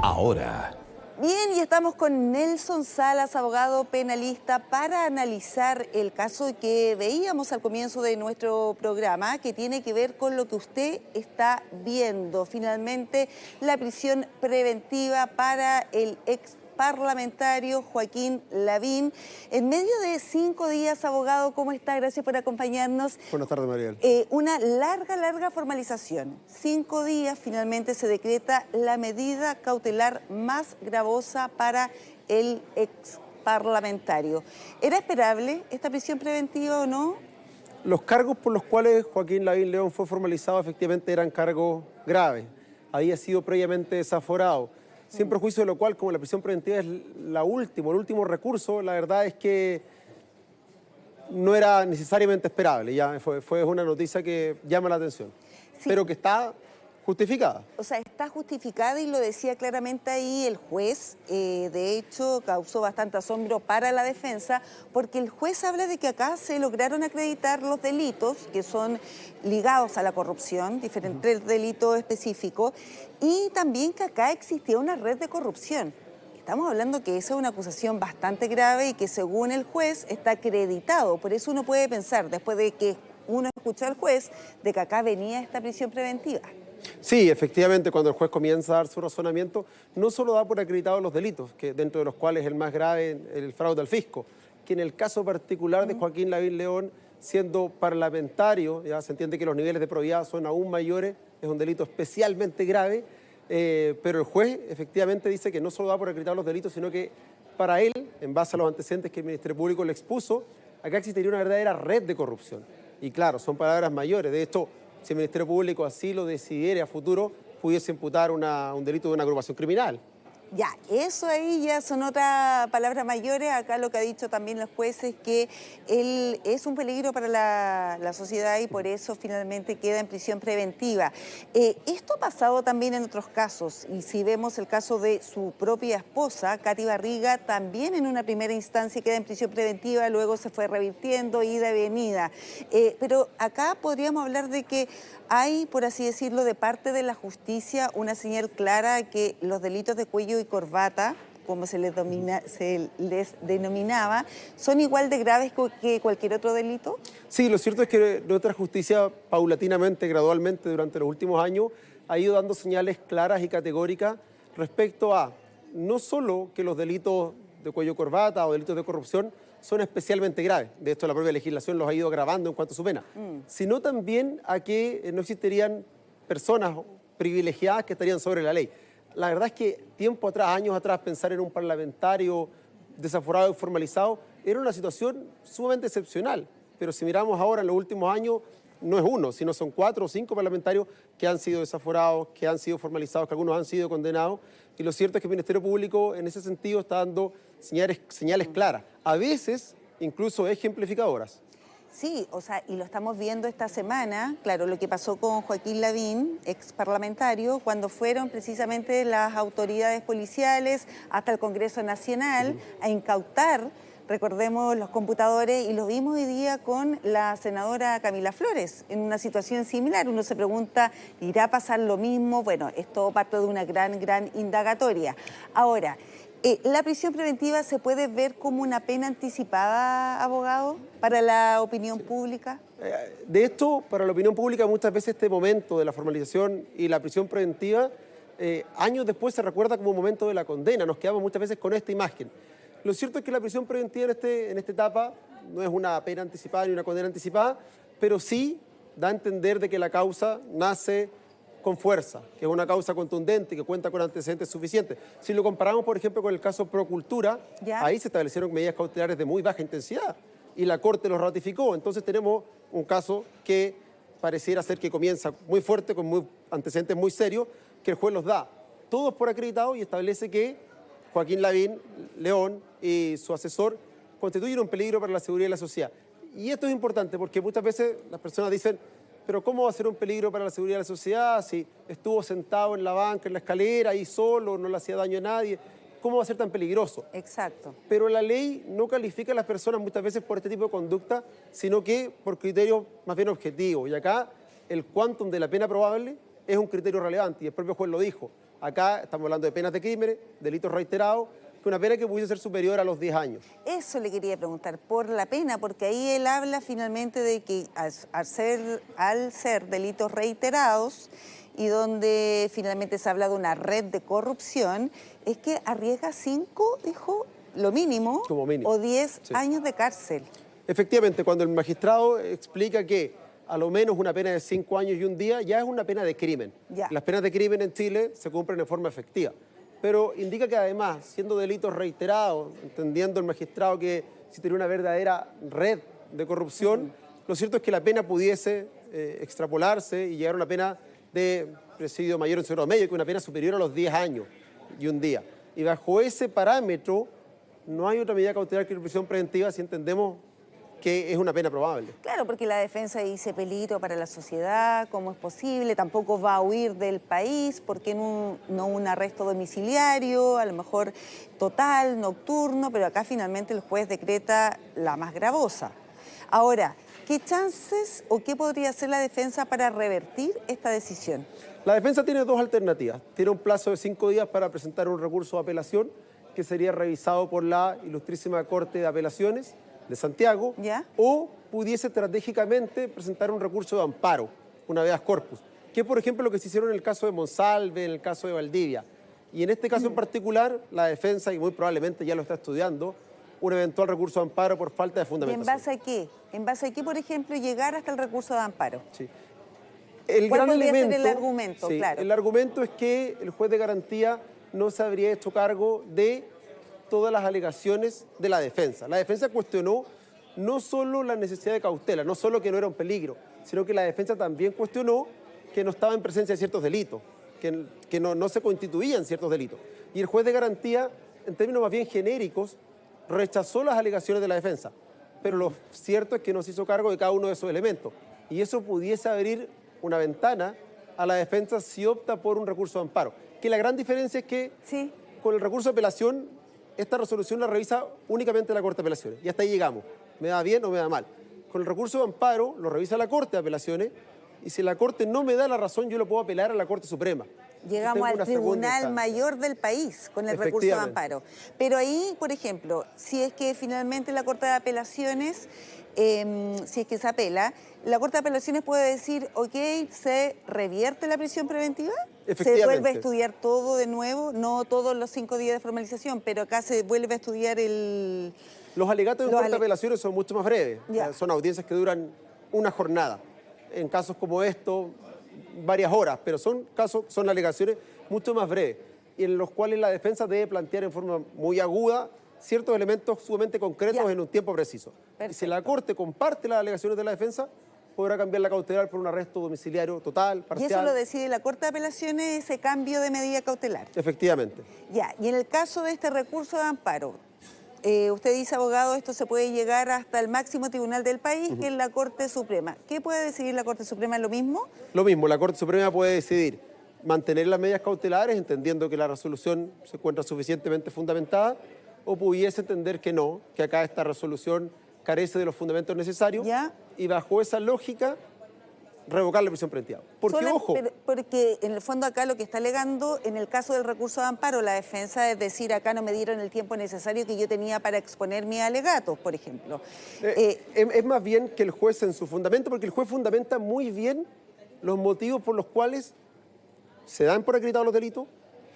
Ahora. Bien, y estamos con Nelson Salas, abogado penalista, para analizar el caso que veíamos al comienzo de nuestro programa, que tiene que ver con lo que usted está viendo. Finalmente, la prisión preventiva para el ex parlamentario Joaquín Lavín. En medio de 5 días, abogado, ¿cómo está? Gracias por acompañarnos. Buenas tardes, Mariel. Una larga formalización. 5 días, finalmente se decreta la medida cautelar más gravosa para el ex parlamentario. ¿Era esperable esta prisión preventiva o no? Los cargos por los cuales Joaquín Lavín León fue formalizado efectivamente eran cargos graves. Había sido previamente desaforado. Sin perjuicio de lo cual, como la prisión preventiva es el último recurso, la verdad es que no era necesariamente esperable. Ya fue una noticia que llama la atención, Sí. pero que está justificada. O sea, está justificada y lo decía claramente ahí el juez. De hecho, causó bastante asombro para la defensa, porque el juez habla de que acá se lograron acreditar los delitos que son ligados a la corrupción, diferentes delitos específicos, y también que acá existía una red de corrupción. Estamos hablando que esa es una acusación bastante grave y que según el juez está acreditado. Por eso uno puede pensar, después de que uno escuchó al juez, de que acá venía esta prisión preventiva. Sí, efectivamente, cuando el juez comienza a dar su razonamiento, no solo da por acreditados los delitos, que dentro de los cuales el más grave, el fraude al fisco, que en el caso particular de Joaquín Lavín León, siendo parlamentario, ya se entiende que los niveles de probidad son aún mayores, es un delito especialmente grave, pero el juez efectivamente dice que no solo da por acreditados los delitos, sino que para él, en base a los antecedentes que el Ministerio Público le expuso, acá existiría una verdadera red de corrupción. Y claro, son palabras mayores. De hecho, si el Ministerio Público así lo decidiera a futuro, pudiese imputar un delito de una agrupación criminal. Ya, eso ahí ya son otras palabras mayores. Acá lo que ha dicho también los jueces es que él es un peligro para la sociedad y por eso finalmente queda en prisión preventiva. Esto ha pasado también en otros casos, y si vemos el caso de su propia esposa, Katy Barriga, también en una primera instancia queda en prisión preventiva, luego se fue revirtiendo, ida y venida. Pero acá podríamos hablar de que hay, por así decirlo, de parte de la justicia una señal clara que los delitos de cuello y corbata, como se les denominaba, son igual de graves que cualquier otro delito. Sí, lo cierto es que nuestra justicia paulatinamente, gradualmente, durante los últimos años, ha ido dando señales claras y categóricas respecto a no solo que los delitos de cuello corbata o delitos de corrupción son especialmente graves, de esto la propia legislación los ha ido agravando en cuanto a su pena, sino también a que no existirían personas privilegiadas que estarían sobre la ley. La verdad es que tiempo atrás, años atrás, pensar en un parlamentario desaforado y formalizado era una situación sumamente excepcional, pero si miramos ahora en los últimos años, no es uno, sino son 4 o 5 parlamentarios que han sido desaforados, que han sido formalizados, que algunos han sido condenados, y lo cierto es que el Ministerio Público en ese sentido está dando señales claras, a veces incluso ejemplificadoras. Sí, o sea, y lo estamos viendo esta semana, claro, lo que pasó con Joaquín Lavín, ex parlamentario, cuando fueron precisamente las autoridades policiales hasta el Congreso Nacional a incautar, recordemos, los computadores, y lo vimos hoy día con la senadora Camila Flores, en una situación similar. Uno se pregunta, ¿irá a pasar lo mismo? Bueno, es todo parte de una gran indagatoria. Ahora, ¿la prisión preventiva se puede ver como una pena anticipada, abogado, para la opinión pública? De esto, para la opinión pública, muchas veces este momento de la formalización y la prisión preventiva, años después se recuerda como momento de la condena. Nos quedamos muchas veces con esta imagen. Lo cierto es que la prisión preventiva en esta etapa no es una pena anticipada ni una condena anticipada, pero sí da a entender de que la causa nace con fuerza, que es una causa contundente, que cuenta con antecedentes suficientes. Si lo comparamos, por ejemplo, con el caso Procultura, ahí se establecieron medidas cautelares de muy baja intensidad y la Corte los ratificó. Entonces tenemos un caso que pareciera ser que comienza muy fuerte, con antecedentes muy serios, que el juez los da todos por acreditado y establece que Joaquín Lavín León y su asesor constituyen un peligro para la seguridad de la sociedad. Y esto es importante porque muchas veces las personas dicen, pero ¿cómo va a ser un peligro para la seguridad de la sociedad si estuvo sentado en la banca, en la escalera, ahí solo, no le hacía daño a nadie? ¿Cómo va a ser tan peligroso? Exacto. Pero la ley no califica a las personas muchas veces por este tipo de conducta, sino que por criterios más bien objetivos. Y acá el quantum de la pena probable es un criterio relevante, y el propio juez lo dijo. Acá estamos hablando de penas de crímenes, delitos reiterados, que una pena que pudiese ser superior a los 10 años. Eso le quería preguntar, por la pena, porque ahí él habla finalmente de que al ser delitos reiterados y donde finalmente se habla de una red de corrupción, es que arriesga 5, dijo, lo mínimo, como mínimo, o 10 sí, años de cárcel. Efectivamente, cuando el magistrado explica que a lo menos una pena de 5 años y un día ya es una pena de crimen. Ya. Las penas de crimen en Chile se cumplen en forma efectiva. Pero indica que además, siendo delitos reiterados, entendiendo el magistrado que si tenía una verdadera red de corrupción, lo cierto es que la pena pudiese extrapolarse y llegar a una pena de presidio mayor en su grado medio, que es una pena superior a los 10 años y un día. Y bajo ese parámetro no hay otra medida cautelar que la prisión preventiva si entendemos que es una pena probable. Claro, porque la defensa dice peligro para la sociedad, ¿cómo es posible? Tampoco va a huir del país, ¿por qué no un arresto domiciliario, a lo mejor total, nocturno? Pero acá finalmente el juez decreta la más gravosa. Ahora, ¿qué chances o qué podría hacer la defensa para revertir esta decisión? La defensa tiene dos alternativas. Tiene un plazo de 5 días para presentar un recurso de apelación que sería revisado por la Ilustrísima Corte de Apelaciones de Santiago, ¿ya? O pudiese estratégicamente presentar un recurso de amparo, un habeas corpus, que es, por ejemplo, lo que se hicieron en el caso de Monsalve, en el caso de Valdivia. Y en este caso en particular, la defensa, y muy probablemente ya lo está estudiando, un eventual recurso de amparo por falta de ¿Y fundamentación. en base a qué? ¿En base a qué, por ejemplo, llegar hasta el recurso de amparo? Sí. ¿Cuál podría ser el argumento? Sí, claro. el argumento es que el juez de garantía no se habría hecho cargo de todas las alegaciones de la defensa. La defensa cuestionó no solo la necesidad de cautela, no solo que no era un peligro, sino que la defensa también cuestionó que no estaba en presencia de ciertos delitos, que no se constituían ciertos delitos. Y el juez de garantía, en términos más bien genéricos, rechazó las alegaciones de la defensa. Pero lo cierto es que no se hizo cargo de cada uno de esos elementos. Y eso pudiese abrir una ventana a la defensa si opta por un recurso de amparo. Que la gran diferencia es que Sí. con el recurso de apelación, esta resolución la revisa únicamente la Corte de Apelaciones. Y hasta ahí llegamos. ¿Me da bien o me da mal? Con el recurso de amparo lo revisa la Corte de Apelaciones y si la Corte no me da la razón, yo lo puedo apelar a la Corte Suprema. Llegamos al Tribunal Mayor del país con el recurso de amparo. Pero ahí, por ejemplo, si es que finalmente la Corte de Apelaciones, si es que se apela, la Corte de Apelaciones puede decir, ok, ¿se revierte la prisión preventiva? ¿Se vuelve a estudiar todo de nuevo? No todos los 5 días de formalización, pero acá se vuelve a estudiar el... Los alegatos en Corte de Apelaciones son mucho más breves. Son audiencias que duran una jornada. En casos como estos, varias horas, pero son alegaciones mucho más breves y en los cuales la defensa debe plantear en forma muy aguda ciertos elementos sumamente concretos en un tiempo preciso. Y si la Corte comparte las alegaciones de la defensa, podrá cambiar la cautelar por un arresto domiciliario total, parcial. Y eso lo decide la Corte de Apelaciones, ese cambio de medida cautelar. Efectivamente. Ya, y en el caso de este recurso de amparo, usted dice, abogado, esto se puede llegar hasta el máximo tribunal del país, que es la Corte Suprema. ¿Qué puede decidir la Corte Suprema? ¿Lo mismo? Lo mismo, la Corte Suprema puede decidir mantener las medidas cautelares, entendiendo que la resolución se encuentra suficientemente fundamentada, o pudiese entender que no, que acá esta resolución carece de los fundamentos necesarios, y bajo esa lógica revocar la prisión preventiva. Porque, ojo... Porque en el fondo acá lo que está alegando, en el caso del recurso de amparo, la defensa es decir, acá no me dieron el tiempo necesario que yo tenía para exponer mis alegatos, por ejemplo. Es más bien que el juez en su fundamento, porque el juez fundamenta muy bien los motivos por los cuales se dan por acreditados los delitos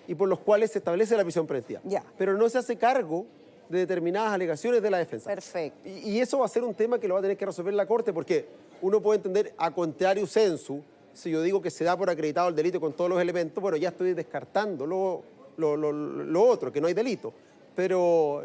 y por los cuales se establece la prisión preventiva. Pero no se hace cargo de determinadas alegaciones de la defensa. Perfecto. Y eso va a ser un tema que lo va a tener que resolver la Corte, porque uno puede entender a contrario sensu, si yo digo que se da por acreditado el delito con todos los elementos, bueno, ya estoy descartando lo otro, que no hay delito. Pero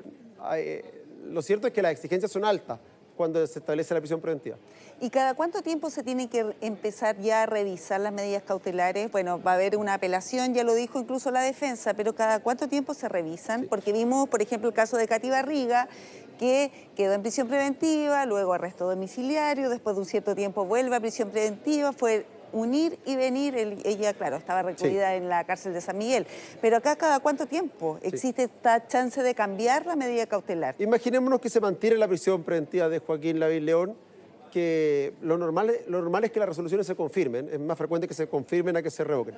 lo cierto es que las exigencias son altas cuando se establece la prisión preventiva. ¿Y cada cuánto tiempo se tiene que empezar ya a revisar las medidas cautelares? Bueno, va a haber una apelación, ya lo dijo incluso la defensa, pero ¿cada cuánto tiempo se revisan? Sí. Porque vimos, por ejemplo, el caso de Katy Barriga, que quedó en prisión preventiva, luego arresto domiciliario, después de un cierto tiempo vuelve a prisión preventiva, fue unir y venir, ella, claro, estaba recluida en la cárcel de San Miguel. Pero acá, ¿cada cuánto tiempo existe esta chance de cambiar la medida cautelar? Imaginémonos que se mantiene la prisión preventiva de Joaquín Lavín León, que lo normal es que las resoluciones se confirmen, es más frecuente que se confirmen a que se revoquen.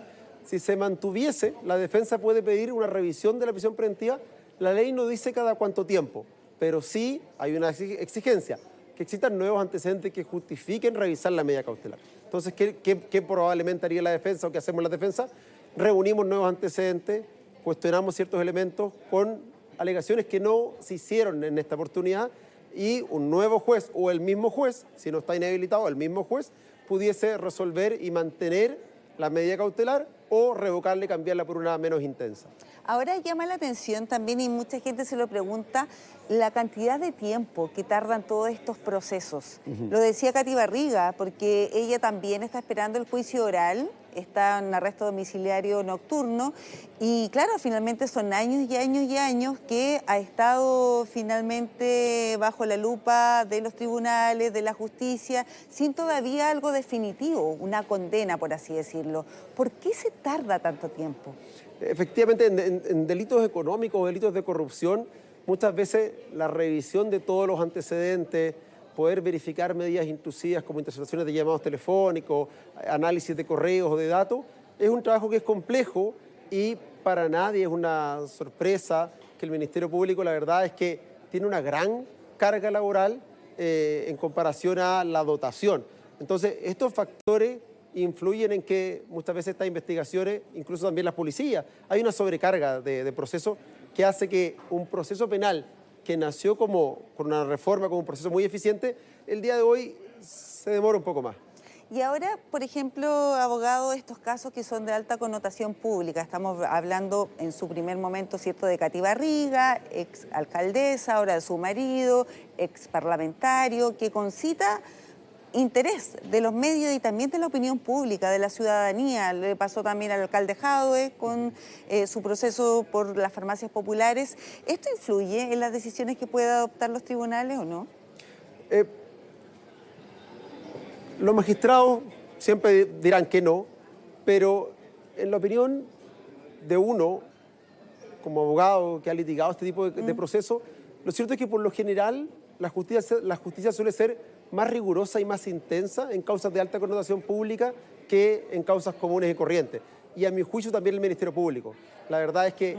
si se mantuviese, la defensa puede pedir una revisión de la prisión preventiva. La ley no dice cada cuánto tiempo, pero sí hay una exigencia, que existan nuevos antecedentes que justifiquen revisar la medida cautelar. Entonces, ¿qué probablemente haría la defensa o qué hacemos la defensa? Reunimos nuevos antecedentes, cuestionamos ciertos elementos con alegaciones que no se hicieron en esta oportunidad y un nuevo juez o el mismo juez, si no está inhabilitado, el mismo juez, pudiese resolver y mantener la medida cautelar o revocarla y cambiarla por una menos intensa. Ahora llama la atención también, y mucha gente se lo pregunta, la cantidad de tiempo que tardan todos estos procesos. Lo decía Katy Barriga, porque ella también está esperando el juicio oral, está en arresto domiciliario nocturno, y claro, finalmente son años y años y años que ha estado finalmente bajo la lupa de los tribunales, de la justicia, sin todavía algo definitivo, una condena, por así decirlo. ¿Por qué se tarda tanto tiempo? Efectivamente, en delitos económicos o delitos de corrupción, muchas veces la revisión de todos los antecedentes, poder verificar medidas intrusivas como interceptaciones de llamados telefónicos, análisis de correos o de datos, es un trabajo que es complejo y para nadie es una sorpresa que el Ministerio Público, la verdad es que tiene una gran carga laboral en comparación a la dotación. Entonces, estos factores influyen en que muchas veces estas investigaciones, incluso también las policías, hay una sobrecarga de procesos que hace que un proceso penal que nació con una reforma, como un proceso muy eficiente, el día de hoy se demora un poco más. Y ahora, por ejemplo, abogado, estos casos que son de alta connotación pública, estamos hablando en su primer momento, ¿cierto?, de Katy Barriga, ex alcaldesa, ahora de su marido, ex parlamentario, que concita interés de los medios y también de la opinión pública, de la ciudadanía. Le pasó también al alcalde Jadwe con su proceso por las farmacias populares. ¿Esto influye en las decisiones que pueden adoptar los tribunales o no? Los magistrados siempre dirán que no, pero en la opinión de uno, como abogado que ha litigado este tipo de procesos, lo cierto es que por lo general la justicia suele ser más rigurosa y más intensa en causas de alta connotación pública que en causas comunes y corrientes. Y a mi juicio también el Ministerio Público. La verdad es que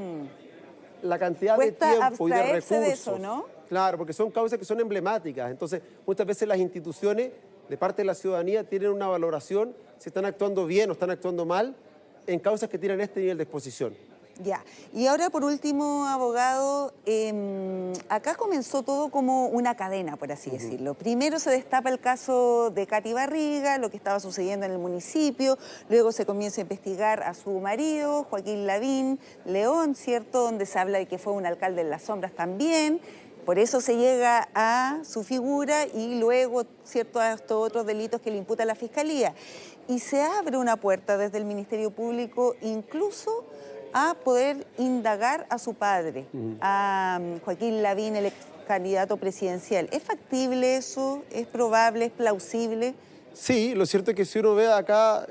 la cantidad de tiempo y de recursos... de eso, ¿no? Claro, porque son causas que son emblemáticas. Entonces, muchas veces las instituciones, de parte de la ciudadanía, tienen una valoración si están actuando bien o están actuando mal en causas que tienen este nivel de exposición. Ya, y ahora por último, abogado, acá comenzó todo como una cadena, por así decirlo. Primero se destapa el caso de Katy Barriga, lo que estaba sucediendo en el municipio, luego se comienza a investigar a su marido, Joaquín Lavín León, ¿cierto?, donde se habla de que fue un alcalde en las sombras también. Por eso se llega a su figura y luego, ¿cierto?, a estos otros delitos que le imputa la Fiscalía. Y se abre una puerta desde el Ministerio Público incluso a poder indagar a su padre, a Joaquín Lavín, el ex candidato presidencial. ¿Es factible eso? ¿Es probable? ¿Es plausible? Sí, lo cierto es que si uno ve acá,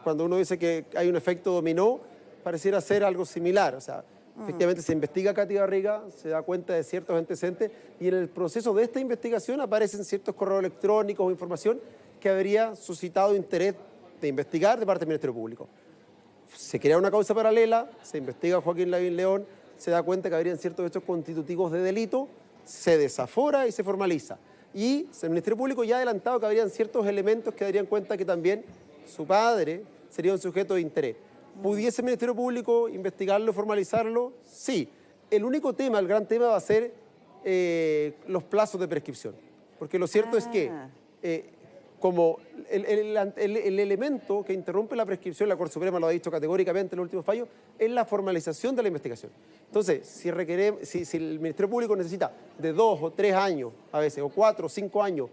cuando uno dice que hay un efecto dominó, pareciera ser algo similar. O sea, efectivamente se investiga a Katy Barriga, se da cuenta de ciertos antecedentes y en el proceso de esta investigación aparecen ciertos correos electrónicos o información que habría suscitado interés de investigar de parte del Ministerio Público. Se crea una causa paralela, se investiga a Joaquín Lavín León, se da cuenta que habrían ciertos hechos constitutivos de delito, se desafora y se formaliza. Y el Ministerio Público ya ha adelantado que habrían ciertos elementos que darían cuenta que también su padre sería un sujeto de interés. ¿Pudiese el Ministerio Público investigarlo, formalizarlo? Sí. El único tema, el gran tema va a ser los plazos de prescripción. Porque lo cierto es que como el elemento que interrumpe la prescripción, la Corte Suprema lo ha dicho categóricamente en el último fallo, es la formalización de la investigación. Entonces, si el Ministerio Público necesita de 2 o 3 años, a veces, o 4 o 5 años,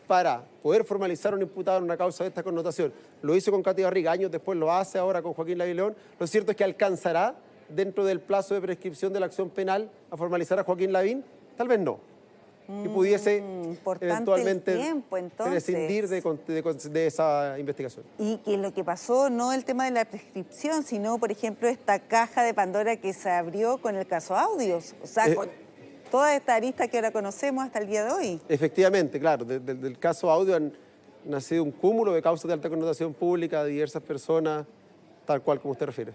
para poder formalizar a un imputado en una causa de esta connotación, lo hizo con Katy Barriga, años después lo hace ahora con Joaquín Lavín León, lo cierto es que alcanzará dentro del plazo de prescripción de la acción penal a formalizar a Joaquín Lavín, tal vez no. Y pudiese eventualmente tiempo, prescindir de esa investigación. Y que lo que pasó, no el tema de la prescripción, sino, por ejemplo, esta caja de Pandora que se abrió con el caso Audios, o sea, con toda esta arista que ahora conocemos hasta el día de hoy. Efectivamente, claro, del caso Audio han nacido un cúmulo de causas de alta connotación pública de diversas personas tal cual como usted refiere.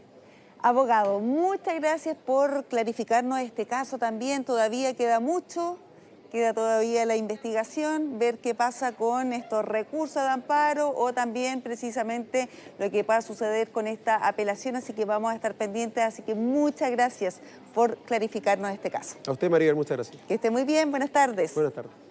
Abogado, muchas gracias por clarificarnos este caso también. Todavía queda mucho, queda todavía la investigación, ver qué pasa con estos recursos de amparo o también precisamente lo que va a suceder con esta apelación. Así que vamos a estar pendientes. Así que muchas gracias por clarificarnos este caso. A usted, María, muchas gracias. Que esté muy bien. Buenas tardes. Buenas tardes.